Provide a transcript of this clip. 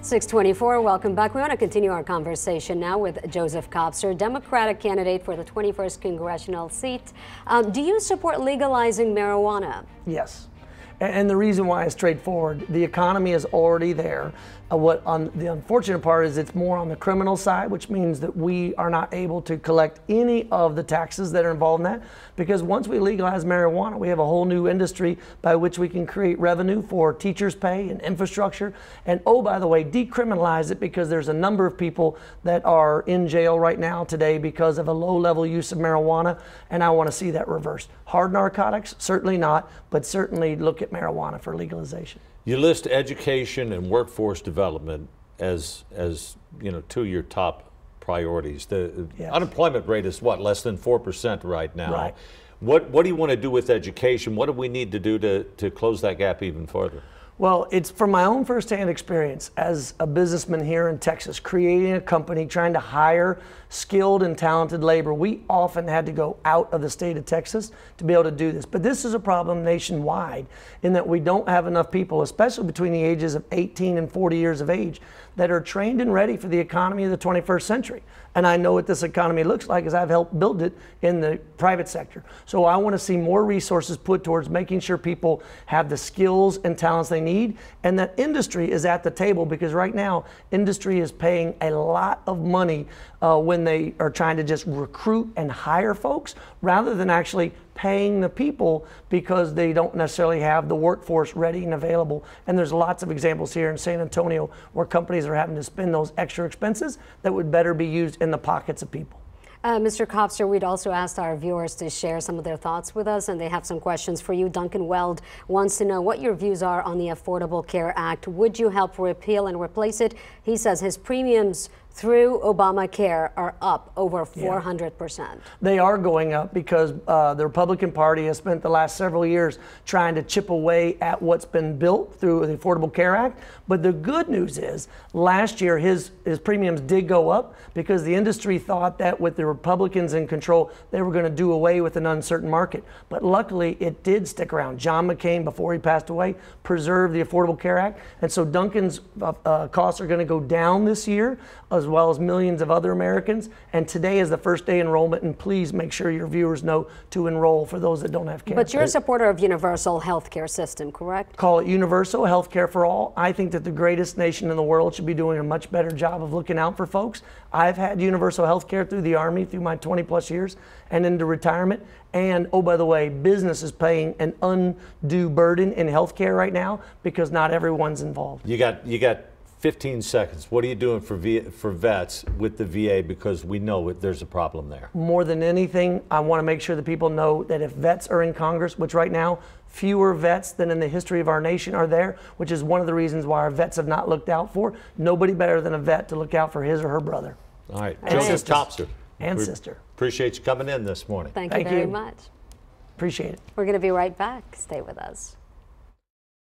624, welcome back. We want to continue our conversation now with Joseph Kopser, Democratic candidate for the 21st congressional seat. Do you support legalizing marijuana? Yes. And the reason why is straightforward. The economy is already there. The unfortunate part is it's more on the criminal side, which means that we are not able to collect any of the taxes that are involved in that. Because once we legalize marijuana, we have a whole new industry by which we can create revenue for teachers' pay and infrastructure. And oh, by the way, decriminalize it, because there's a number of people that are in jail right now today because of a low-level use of marijuana, and I want to see that reversed. Hard narcotics, certainly not, but certainly look at marijuana for legalization. You list education and workforce development as two of your top priorities. The unemployment rate is what, less than 4% right now. Right. What do you want to do with education? What do we need to do to close that gap even further? Well, it's from my own firsthand experience as a businessman here in Texas, creating a company, trying to hire skilled and talented labor. We often had to go out of the state of Texas to be able to do this. But this is a problem nationwide in that we don't have enough people, especially between the ages of 18 and 40 years of age, that are trained and ready for the economy of the 21st century. And I know what this economy looks like, as I've helped build it in the private sector. So I want to see more resources put towards making sure people have the skills and talents they need, and that industry is at the table, because right now industry is paying a lot of money when they are trying to just recruit and hire folks, rather than actually paying the people, because they don't necessarily have the workforce ready and available. And there's lots of examples here in San Antonio where companies are having to spend those extra expenses that would better be used in the pockets of people. Mr. Kopser, we'd also asked our viewers to share some of their thoughts with us, and they have some questions for you. Duncan Weld wants to know what your views are on the Affordable Care Act. Would you help repeal and replace it? He says his premiums through Obamacare are up over 400%. They are going up because the Republican Party has spent the last several years trying to chip away at what's been built through the Affordable Care Act. But the good news is last year his premiums did go up, because the industry thought that with the Republicans in control, they were going to do away with an uncertain market. But luckily it did stick around. John McCain, before he passed away, preserved the Affordable Care Act. And so Duncan's costs are going to go down this year, as well as millions of other Americans. And today is the first day enrollment, and please make sure your viewers know to enroll for those that don't have care. But you're a supporter of universal health care system, correct? Call it universal health care for all. I think that the greatest nation in the world should be doing a much better job of looking out for folks. I've had universal health care through the Army, through my 20+ years, and into retirement. And oh, by the way, business is paying an undue burden in health care right now, because not everyone's involved. You got 15 seconds. What are you doing for vets with the VA, because we know there's a problem there? More than anything, I want to make sure that people know that if vets are in Congress, which right now fewer vets than in the history of our nation are there, which is one of the reasons why our vets have not looked out for. Nobody better than a vet to look out for his or her brother. All right, Joseph Kopser. And sister. Appreciate you coming in this morning. Thank you very much. Appreciate it. We're going to be right back. Stay with us.